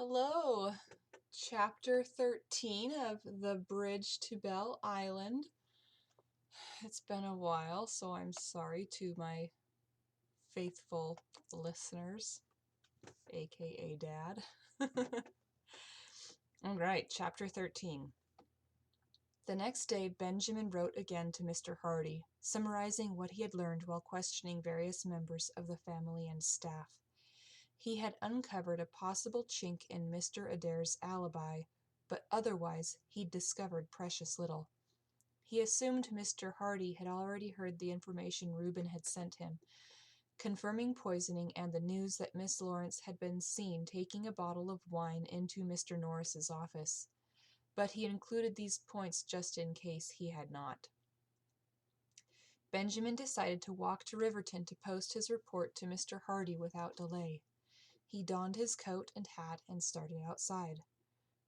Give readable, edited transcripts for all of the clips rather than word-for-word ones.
Hello, Chapter 13 of The Bridge to Belle Island. It's been a while, so I'm sorry to my faithful listeners, aka Dad. Alright, Chapter 13. The next day, Benjamin wrote again to Mr. Hardy, summarizing what he had learned while questioning various members of the family and staff. He had uncovered a possible chink in Mr. Adair's alibi, but otherwise he'd discovered precious little. He assumed Mr. Hardy had already heard the information Reuben had sent him, confirming poisoning and the news that Miss Lawrence had been seen taking a bottle of wine into Mr. Norris's office. But he included these points just in case he had not. Benjamin decided to walk to Riverton to post his report to Mr. Hardy without delay. He donned his coat and hat and started outside.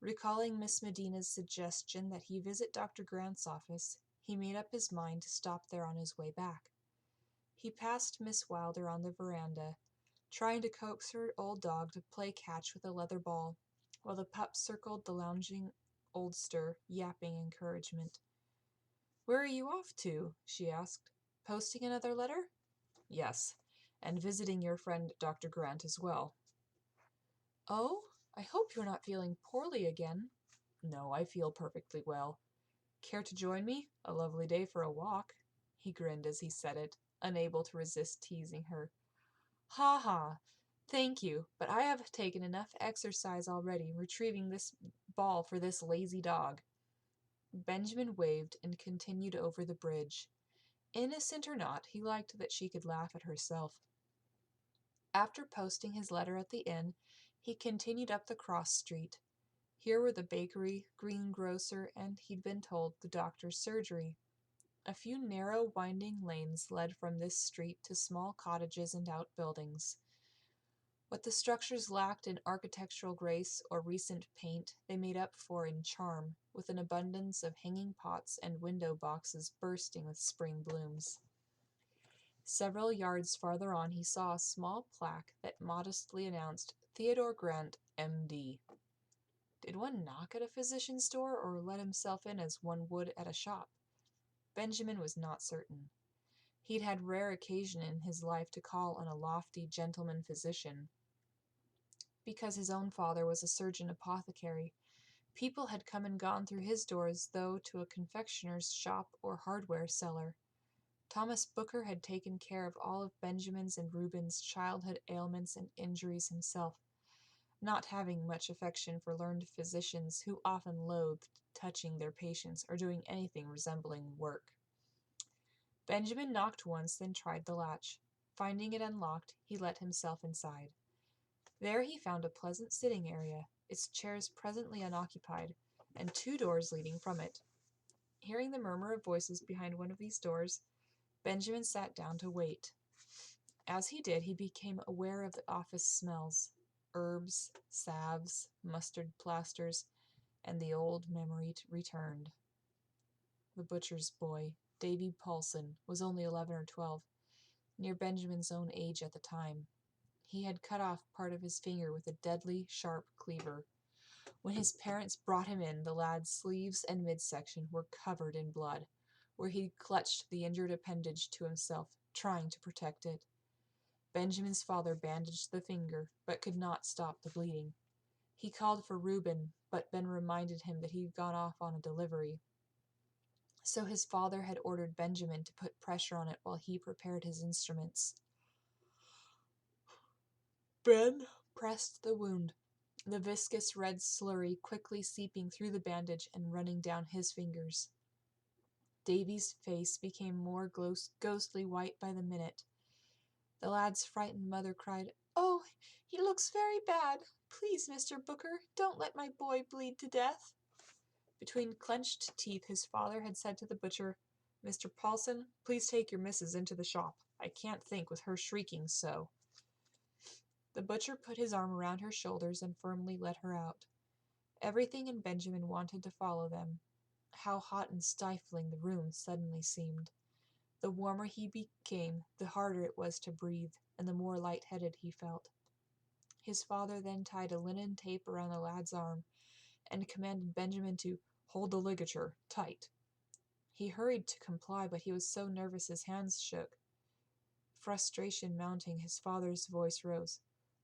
Recalling Miss Medina's suggestion that he visit Dr. Grant's office, he made up his mind to stop there on his way back. He passed Miss Wilder on the veranda, trying to coax her old dog to play catch with a leather ball, while the pup circled the lounging oldster, yapping encouragement. "Where are you off to?" she asked. "Posting another letter?" "Yes, and visiting your friend Dr. Grant as well." "Oh, I hope you're not feeling poorly again." "No, I feel perfectly well. Care to join me? A lovely day for a walk." He grinned as he said it, unable to resist teasing her. "Ha ha! Thank you, but I have taken enough exercise already retrieving this ball for this lazy dog." Benjamin waved and continued over the bridge. Innocent or not, he liked that she could laugh at herself. After posting his letter at the inn, he continued up the cross street. Here were the bakery, greengrocer, and, he'd been told, the doctor's surgery. A few narrow, winding lanes led from this street to small cottages and outbuildings. What the structures lacked in architectural grace or recent paint, they made up for in charm, with an abundance of hanging pots and window boxes bursting with spring blooms. Several yards farther on he saw a small plaque that modestly announced Theodore Grant, M.D. Did one knock at a physician's door or let himself in as one would at a shop? Benjamin was not certain. He'd had rare occasion in his life to call on a lofty gentleman physician. Because his own father was a surgeon apothecary, people had come and gone through his doors, though to a confectioner's shop or hardware cellar. Thomas Booker had taken care of all of Benjamin's and Reuben's childhood ailments and injuries himself, not having much affection for learned physicians who often loathed touching their patients or doing anything resembling work. Benjamin knocked once, then tried the latch. Finding it unlocked, he let himself inside. There he found a pleasant sitting area, its chairs presently unoccupied, and two doors leading from it. Hearing the murmur of voices behind one of these doors, Benjamin sat down to wait. As he did, he became aware of the office smells: herbs, salves, mustard plasters, and the old memory returned. The butcher's boy, Davy Paulson, was only 11 or 12, near Benjamin's own age at the time. He had cut off part of his finger with a deadly, sharp cleaver. When his parents brought him in, the lad's sleeves and midsection were covered in blood, where he clutched the injured appendage to himself, trying to protect it. Benjamin's father bandaged the finger, but could not stop the bleeding. He called for Reuben, but Ben reminded him that he'd gone off on a delivery. So his father had ordered Benjamin to put pressure on it while he prepared his instruments. Ben pressed the wound, the viscous red slurry quickly seeping through the bandage and running down his fingers. Davy's face became more ghostly white by the minute. The lad's frightened mother cried, "Oh, he looks very bad. Please, Mr. Booker, don't let my boy bleed to death." Between clenched teeth his father had said to the butcher, "Mr. Paulson, please take your missus into the shop. I can't think with her shrieking so." The butcher put his arm around her shoulders and firmly led her out. Everything in Benjamin wanted to follow them. How hot and stifling the room suddenly seemed. The warmer he became, the harder it was to breathe, and the more light-headed he felt. His father then tied a linen tape around the lad's arm and commanded Benjamin to hold the ligature tight. He hurried to comply, but he was so nervous his hands shook. Frustration mounting, his father's voice rose.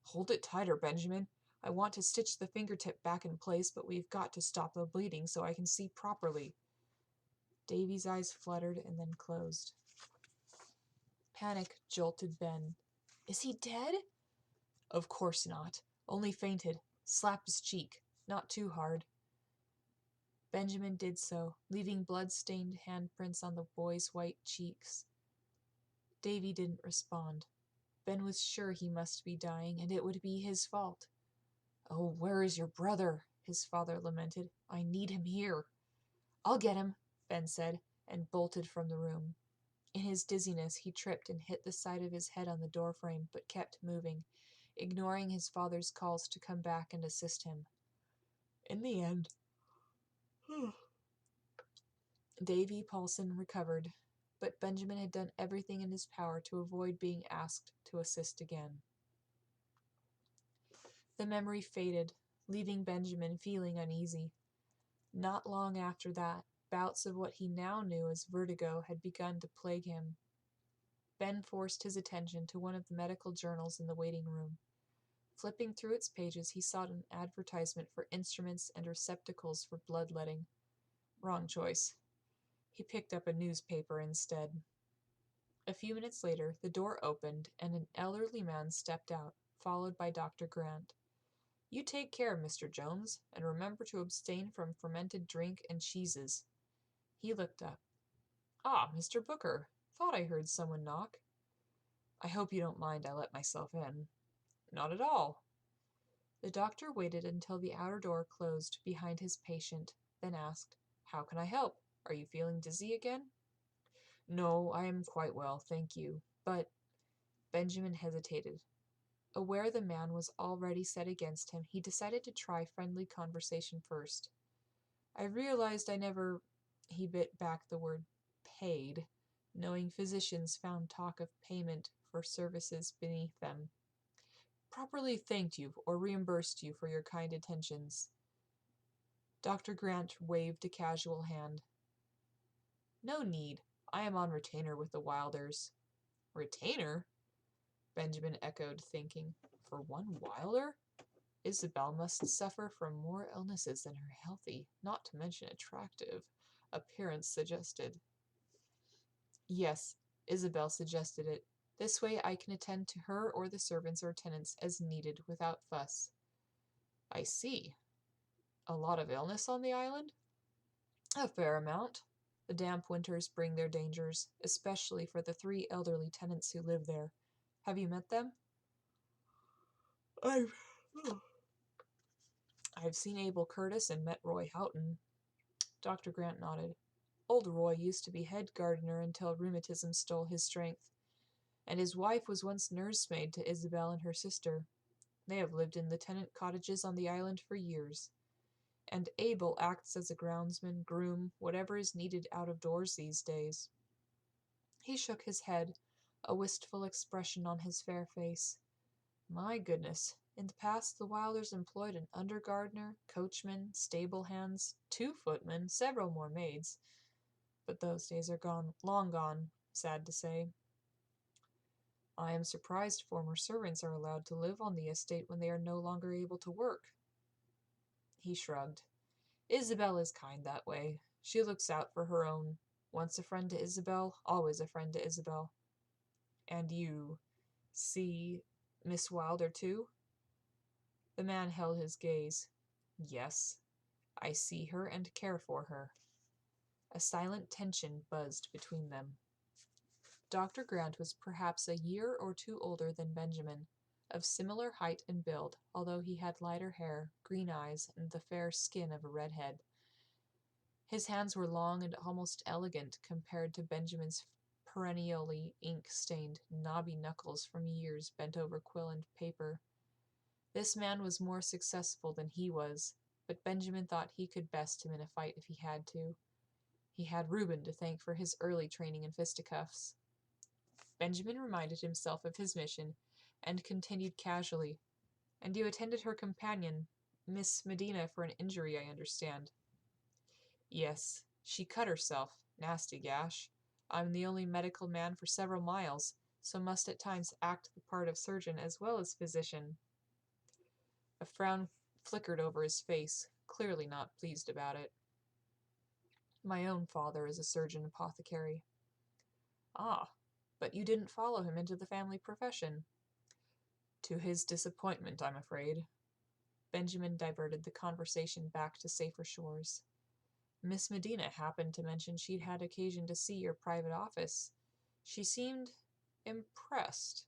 "Hold it tighter, Benjamin. I want to stitch the fingertip back in place, but we've got to stop the bleeding so I can see properly." Davy's eyes fluttered and then closed. Panic jolted Ben. "Is he dead?" "Of course not. Only fainted. Slap his cheek. Not too hard." Benjamin did so, leaving blood-stained handprints on the boy's white cheeks. Davy didn't respond. Ben was sure he must be dying, and it would be his fault. "Oh, where is your brother?" his father lamented. "I need him here." "I'll get him," Ben said, and bolted from the room. In his dizziness, he tripped and hit the side of his head on the doorframe, but kept moving, ignoring his father's calls to come back and assist him. In the end, Davy Paulson recovered, but Benjamin had done everything in his power to avoid being asked to assist again. The memory faded, leaving Benjamin feeling uneasy. Not long after that, bouts of what he now knew as vertigo had begun to plague him. Ben forced his attention to one of the medical journals in the waiting room. Flipping through its pages, he saw an advertisement for instruments and receptacles for bloodletting. Wrong choice. He picked up a newspaper instead. A few minutes later, the door opened and an elderly man stepped out, followed by Dr. Grant. "You take care, Mr. Jones, and remember to abstain from fermented drink and cheeses." He looked up. "Ah, Mr. Booker. Thought I heard someone knock." "I hope you don't mind I let myself in." "Not at all." The doctor waited until the outer door closed behind his patient, then asked, "How can I help? Are you feeling dizzy again?" "No, I am quite well, thank you. But—" Benjamin hesitated. Aware the man was already set against him, he decided to try friendly conversation first. "I realized I never—" He bit back the word "paid," knowing physicians found talk of payment for services beneath them. "Properly thanked you or reimbursed you for your kind attentions." Dr. Grant waved a casual hand. "No need. I am on retainer with the Wilders." "Retainer?" Benjamin echoed, thinking. "For one Wilder? Isabel must suffer from more illnesses than her healthy, not to mention attractive, appearance suggested." "Yes, Isabel suggested it. This way I can attend to her or the servants or tenants as needed without fuss." "I see. A lot of illness on the island?" "A fair amount. The damp winters bring their dangers, especially for the 3 elderly tenants who live there. Have you met them?" I've I've seen Abel Curtis and met Roy Houghton." Dr. Grant nodded. "Old Roy used to be head gardener until rheumatism stole his strength, and his wife was once nursemaid to Isabel and her sister. They have lived in the tenant cottages on the island for years. And Abel acts as a groundsman, groom, whatever is needed out of doors these days." He shook his head, a wistful expression on his fair face. "My goodness, in the past the Wilders employed an under-gardener, coachman, stable hands, 2 footmen, several more maids. But those days are gone, long gone, sad to say." "I am surprised former servants are allowed to live on the estate when they are no longer able to work." He shrugged. "Isabel is kind that way. She looks out for her own. Once a friend to Isabel, always a friend to Isabel." "And you see Miss Wilder too?" The man held his gaze. "Yes, I see her and care for her." A silent tension buzzed between them. Dr. Grant was perhaps a year or 2 older than Benjamin, of similar height and build, although he had lighter hair, green eyes, and the fair skin of a redhead. His hands were long and almost elegant compared to Benjamin's perennially ink-stained, knobby knuckles from years bent over quill and paper. This man was more successful than he was, but Benjamin thought he could best him in a fight if he had to. He had Reuben to thank for his early training in fisticuffs. Benjamin reminded himself of his mission and continued casually, And you attended her companion, Miss Medina, for an injury, I understand. Yes, she cut herself. Nasty gash. I'm the only medical man for several miles, so must at times act the part of surgeon as well as physician. A frown flickered over his face, clearly not pleased about it. My own father is a surgeon apothecary. Ah, but you didn't follow him into the family profession. To his disappointment, I'm afraid. Benjamin diverted the conversation back to safer shores. Miss Medina happened to mention she'd had occasion to see your private office. She seemed impressed.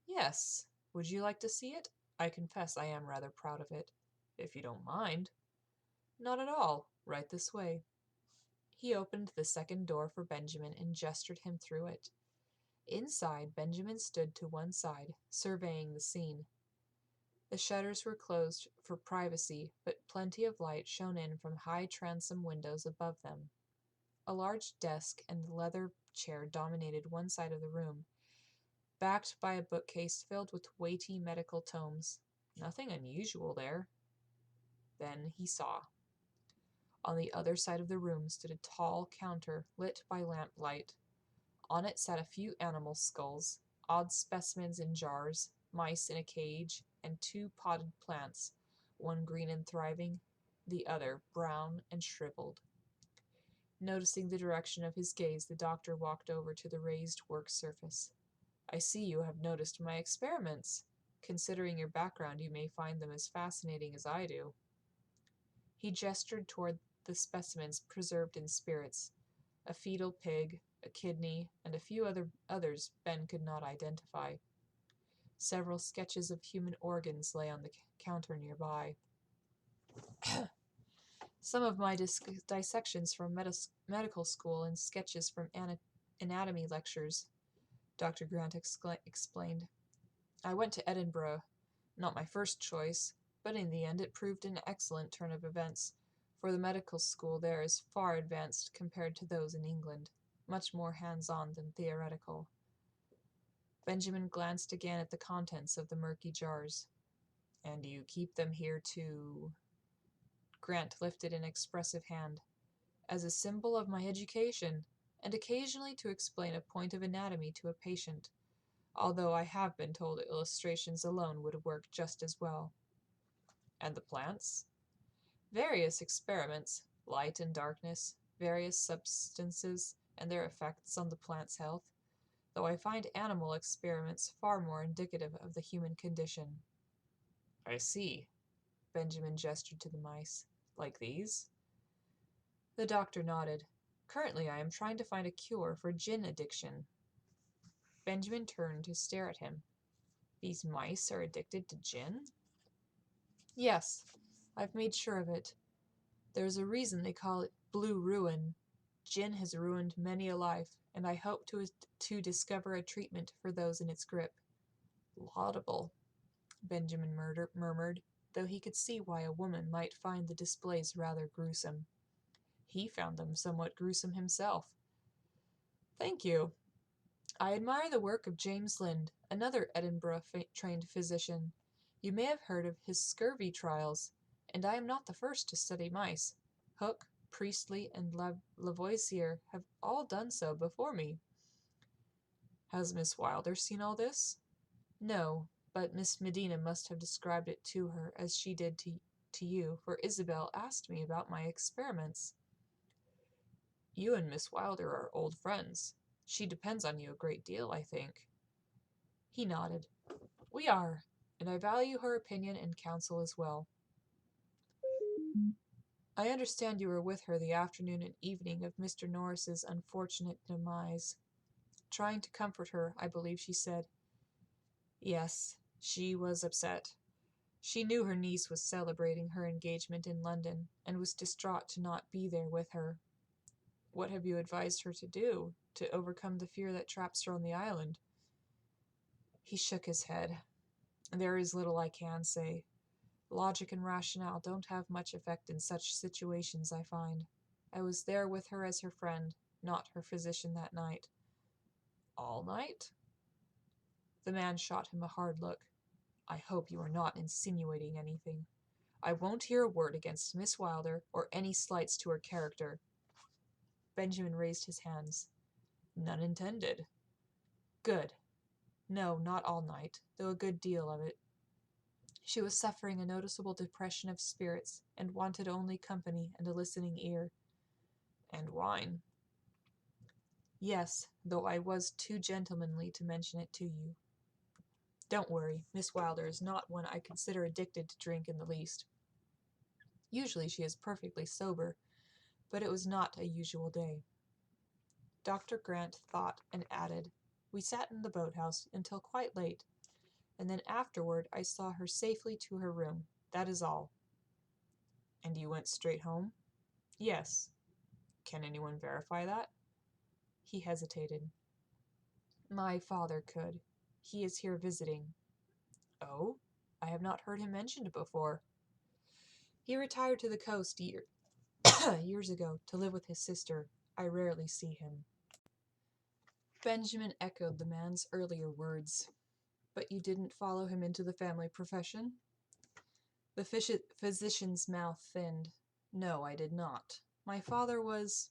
Yes. Would you like to see it? I confess I am rather proud of it. If you don't mind. Not at all. Right this way. He opened the second door for Benjamin and gestured him through it. Inside, Benjamin stood to one side, surveying the scene. The shutters were closed for privacy, but plenty of light shone in from high transom windows above them. A large desk and the leather chair dominated one side of the room, backed by a bookcase filled with weighty medical tomes. Nothing unusual there. Then he saw. On the other side of the room stood a tall counter lit by lamplight. On it sat a few animal skulls, odd specimens in jars, mice in a cage, and two potted plants, one green and thriving, the other brown and shriveled. Noticing the direction of his gaze, the doctor walked over to the raised work surface. I see you have noticed my experiments. Considering your background, you may find them as fascinating as I do. He gestured toward the specimens preserved in spirits, a fetal pig, a kidney, and a few others Ben could not identify. Several sketches of human organs lay on the counter nearby. Some of my dissections from medical school and sketches from anatomy lectures, Dr. Grant explained. I went to Edinburgh, not my first choice, but in the end it proved an excellent turn of events, for the medical school there is far advanced compared to those in England, much more hands-on than theoretical. Benjamin glanced again at the contents of the murky jars. And you keep them here to... Grant lifted an expressive hand. As a symbol of my education, and occasionally to explain a point of anatomy to a patient, although I have been told illustrations alone would work just as well. And the plants? Various experiments, light and darkness, various substances, and their effects on the plant's health, though I find animal experiments far more indicative of the human condition. I see. Benjamin gestured to the mice. Like these? The doctor nodded. Currently I am trying to find a cure for gin addiction. Benjamin turned to stare at him. These mice are addicted to gin? Yes, I've made sure of it. There's a reason they call it blue ruin. Gin has ruined many a life, and I hope to discover a treatment for those in its grip. Laudable, Benjamin murmured, though he could see why a woman might find the displays rather gruesome. He found them somewhat gruesome himself. Thank you. I admire the work of James Lind, another Edinburgh-trained physician. You may have heard of his scurvy trials, and I am not the first to study mice. Hooke, Priestley, and Lavoisier have all done so before me. Has Miss Wilder seen all this? No, but Miss Medina must have described it to her as she did to you, for Isabel asked me about my experiments. You and Miss Wilder are old friends. She depends on you a great deal, I think. He nodded. We are, and I value her opinion and counsel as well. I understand you were with her the afternoon and evening of Mr. Norris's unfortunate demise. Trying to comfort her, I believe she said. Yes, she was upset. She knew her niece was celebrating her engagement in London, and was distraught to not be there with her. What have you advised her to do, to overcome the fear that traps her on the island? He shook his head. There is little I can say. Logic and rationale don't have much effect in such situations, I find. I was there with her as her friend, not her physician that night. All night? The man shot him a hard look. I hope you are not insinuating anything. I won't hear a word against Miss Wilder or any slights to her character. Benjamin raised his hands. None intended. Good. No, not all night, though a good deal of it. She was suffering a noticeable depression of spirits, and wanted only company and a listening ear. And wine. Yes, though I was too gentlemanly to mention it to you. Don't worry, Miss Wilder is not one I consider addicted to drink in the least. Usually she is perfectly sober, but it was not a usual day. Dr. Grant thought and added, We sat in the boathouse until quite late, and then afterward I saw her safely to her room. That is all. And you went straight home? Yes. Can anyone verify that? He hesitated. My father could. He is here visiting. Oh? I have not heard him mentioned before. He retired to the coast years ago to live with his sister. I rarely see him. Benjamin echoed the man's earlier words. But you didn't follow him into the family profession? The physician's mouth thinned. No, I did not. My father was...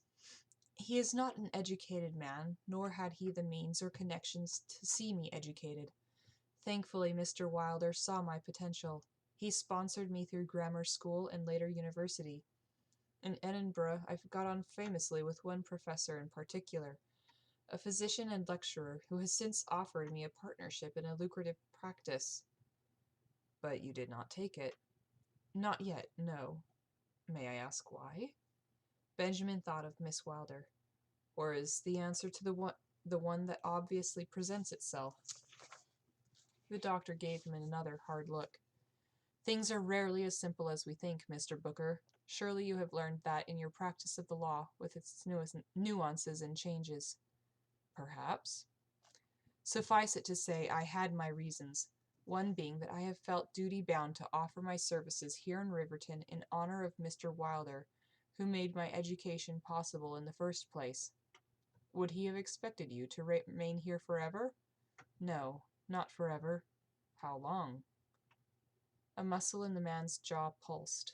He is not an educated man, nor had he the means or connections to see me educated. Thankfully, Mr. Wilder saw my potential. He sponsored me through grammar school and later university. In Edinburgh, I got on famously with one professor in particular, a physician and lecturer who has since offered me a partnership in a lucrative practice. But you did not take it. Not yet, no. May I ask why? Benjamin thought of Miss Wilder. Or is the answer to the one that obviously presents itself? The doctor gave him another hard look. Things are rarely as simple as we think, Mr. Booker. Surely you have learned that in your practice of the law, with its nuances and changes. Perhaps. Suffice it to say, I had my reasons, one being that I have felt duty-bound to offer my services here in Riverton in honor of Mr. Wilder, who made my education possible in the first place. Would he have expected you to remain here forever? No, not forever. How long? A muscle in the man's jaw pulsed.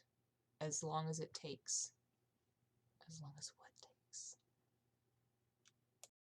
As long as it takes. As long as